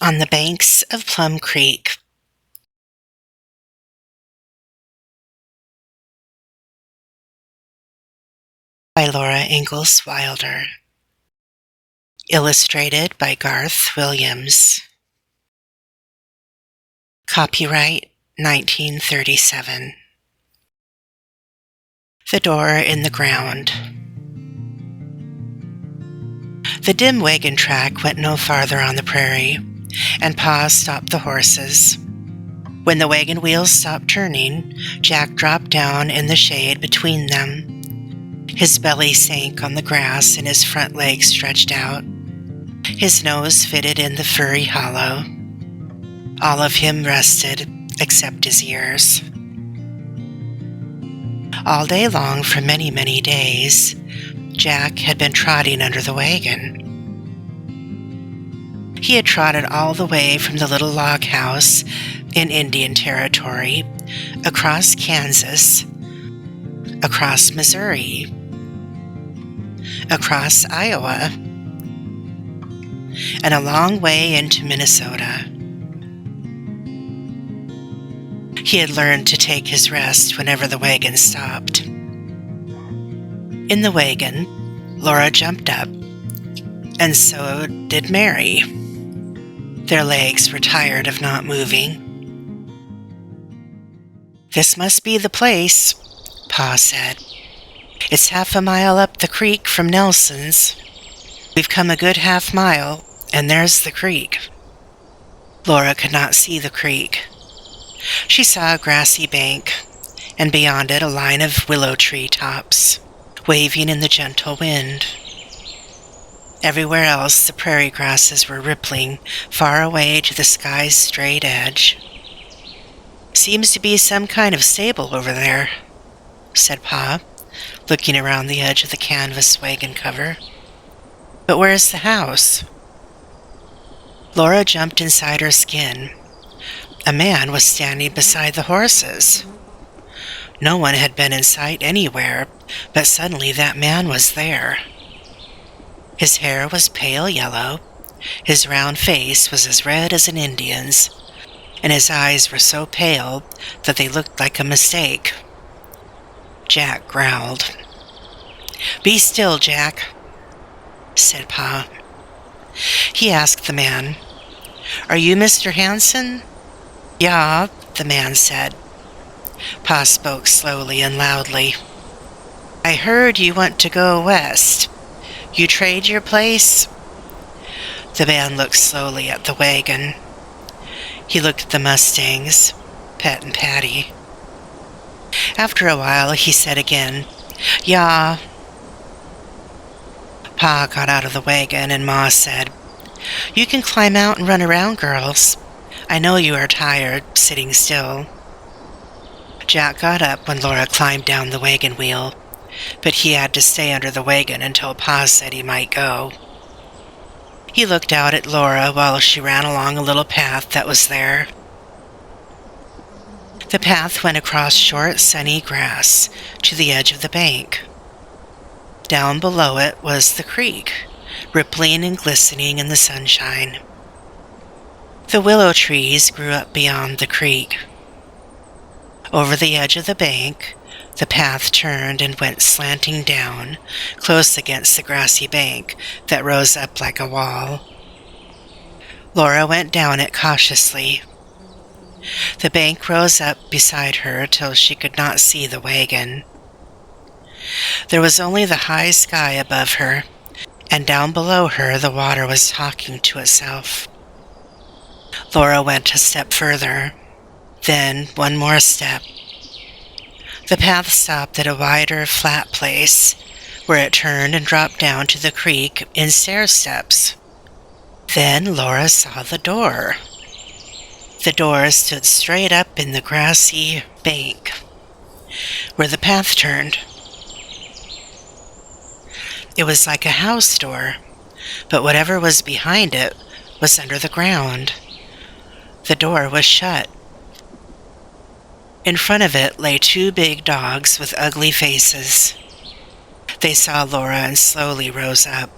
On the Banks of Plum Creek by Laura Ingalls Wilder. Illustrated by Garth Williams. Copyright 1937. The door in the ground. The dim wagon track went no farther on the prairie, and Pa stopped the horses. When the wagon wheels stopped turning, Jack dropped down in the shade between them. His belly sank on the grass and his front legs stretched out. His nose fitted in the furry hollow. All of him rested, except his ears. All day long for many, many days, Jack had been trotting under the wagon. He had trotted all the way from the little log house in Indian Territory, across Kansas, across Missouri, across Iowa, and a long way into Minnesota. He had learned to take his rest whenever the wagon stopped. In the wagon, Laura jumped up, and so did Mary. Their legs were tired of not moving. "This must be the place," Pa said. "It's half a mile up the creek from Nelson's. We've come a good half mile, and there's the creek." Laura could not see the creek. She saw a grassy bank, and beyond it a line of willow tree tops, waving in the gentle wind. Everywhere else the prairie grasses were rippling far away to the sky's straight edge. "Seems to be some kind of stable over there," said Pa, looking around the edge of the canvas wagon cover. "But where's the house?" Laura jumped inside her skin. A man was standing beside the horses. No one had been in sight anywhere, but suddenly that man was there. His hair was pale yellow, his round face was as red as an Indian's, and his eyes were so pale that they looked like a mistake. Jack growled. "Be still, Jack," said Pa. He asked the man, "Are you Mr. Hanson?" "Yeah," the man said. Pa spoke slowly and loudly. "I heard you want to go west. You trade your place?" The man looked slowly at the wagon. He looked at the mustangs, Pet and Patty. After a while, he said again, "Yeah." Pa got out of the wagon, and Ma said, "You can climb out and run around, girls. I know you are tired, sitting still." Jack got up when Laura climbed down the wagon wheel, but he had to stay under the wagon until Pa said he might go. He looked out at Laura while she ran along a little path that was there. The path went across short, sunny grass to the edge of the bank. Down below it was the creek, rippling and glistening in the sunshine. The willow trees grew up beyond the creek. Over the edge of the bank, the path turned and went slanting down, close against the grassy bank that rose up like a wall. Laura went down it cautiously. The bank rose up beside her till she could not see the wagon. There was only the high sky above her, and down below her the water was talking to itself. Laura went a step further, then one more step. The path stopped at a wider, flat place, where it turned and dropped down to the creek in stair steps. Then Laura saw the door. The door stood straight up in the grassy bank, where the path turned. It was like a house door, but whatever was behind it was under the ground. The door was shut. In front of it lay two big dogs with ugly faces. They saw Laura and slowly rose up.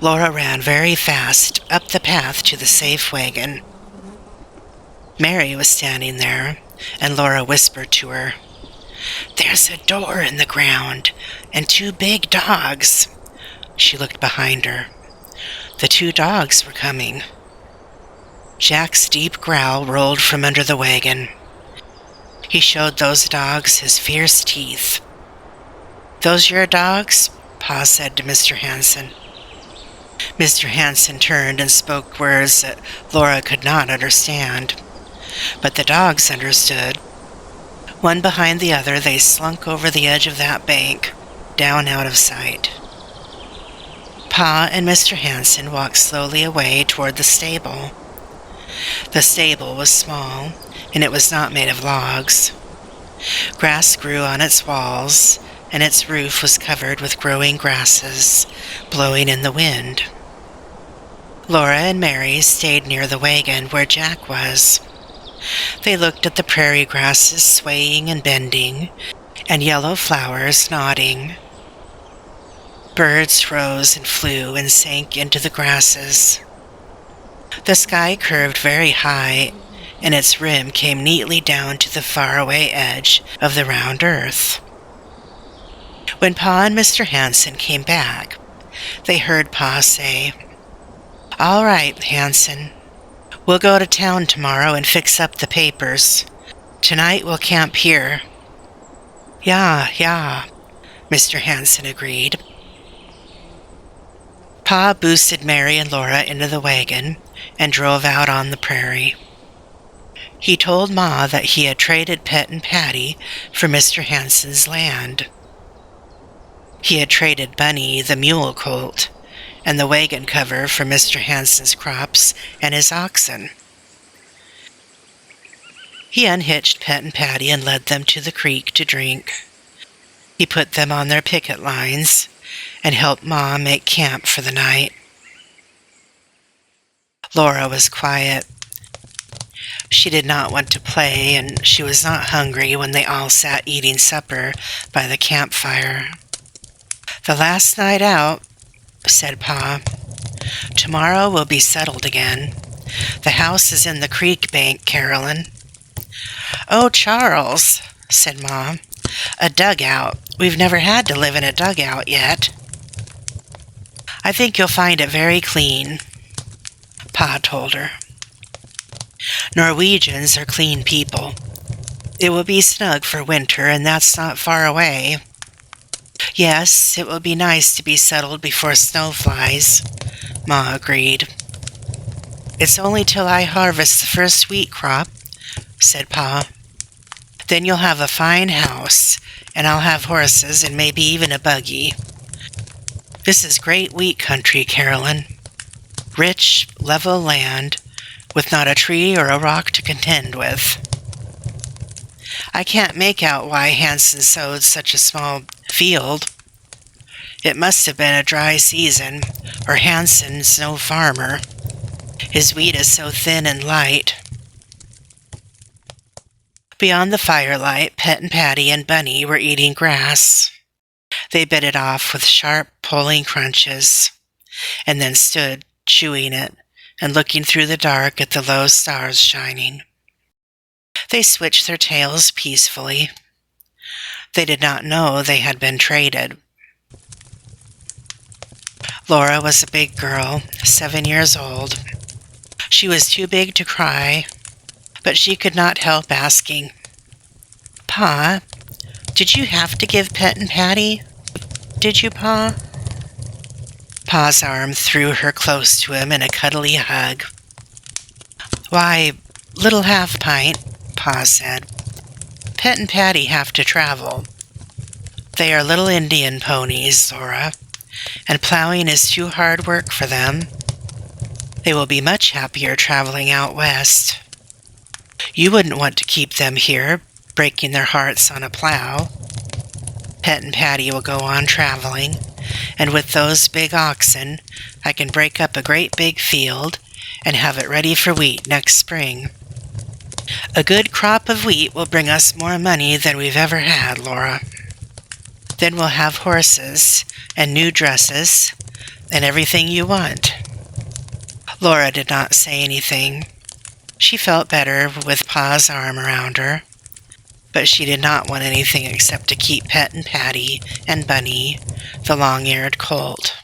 Laura ran very fast up the path to the safe wagon. Mary was standing there, and Laura whispered to her, "There's a door in the ground, and 2 big dogs." She looked behind her. The 2 dogs were coming. Jack's deep growl rolled from under the wagon. He showed those dogs his fierce teeth. "Those your dogs?" Pa said to Mr. Hanson. Mr. Hanson turned and spoke words that Laura could not understand. But the dogs understood. One behind the other, they slunk over the edge of that bank, down out of sight. Pa and Mr. Hanson walked slowly away toward the stable. The stable was small, and it was not made of logs. Grass grew on its walls, and its roof was covered with growing grasses, blowing in the wind. Laura and Mary stayed near the wagon where Jack was. They looked at the prairie grasses swaying and bending, and yellow flowers nodding. Birds rose and flew and sank into the grasses. The sky curved very high, and its rim came neatly down to the faraway edge of the round earth. When Pa and Mr. Hanson came back, they heard Pa say, "All right, Hanson. We'll go to town tomorrow and fix up the papers. Tonight we'll camp here." Yeah, Mr. Hanson agreed. Pa boosted Mary and Laura into the wagon and drove out on the prairie. He told Ma that he had traded Pet and Patty for Mr. Hanson's land. He had traded Bunny, the mule colt, and the wagon cover for Mr. Hanson's crops and his oxen. He unhitched Pet and Patty and led them to the creek to drink. He put them on their picket lines and helped Ma make camp for the night. Laura was quiet. She did not want to play, and she was not hungry when they all sat eating supper by the campfire. "The last night out," said Pa. "Tomorrow we'll be settled again. The house is in the creek bank, Carolyn." "Oh, Charles," said Mom, "a dugout. We've never had to live in a dugout yet." "I think you'll find it very clean," Pa told her. "Norwegians are clean people. It will be snug for winter, and that's not far away." "Yes, it will be nice to be settled before snow flies," Ma agreed. "It's only till I harvest the first wheat crop," said Pa. "Then you'll have a fine house, and I'll have horses and maybe even a buggy. This is great wheat country, Carolyn. Rich, level land, with not a tree or a rock to contend with. I can't make out why Hanson sowed such a small field. It must have been a dry season, or Hanson's no farmer. His wheat is so thin and light." Beyond the firelight, Pet and Patty and Bunny were eating grass. They bit it off with sharp, pulling crunches, and then stood chewing it and looking through the dark at the low stars shining. They switched their tails peacefully. They did not know they had been traded. Laura was a big girl, 7 years old. She was too big to cry, but she could not help asking, "Pa, did you have to give Pet and Patty? Did you, Pa?" Pa's arm threw her close to him in a cuddly hug. "Why, little half-pint," Pa said. "Pet and Patty have to travel. They are little Indian ponies, Laura, and plowing is too hard work for them. They will be much happier traveling out west. You wouldn't want to keep them here, breaking their hearts on a plow. Pet and Patty will go on traveling, and with those big oxen, I can break up a great big field and have it ready for wheat next spring. A good crop of wheat will bring us more money than we've ever had, Laura. Then we'll have horses and new dresses, and everything you want." Laura did not say anything. She felt better with Pa's arm around her, but she did not want anything except to keep petting Patty and Bunny, the long-eared colt.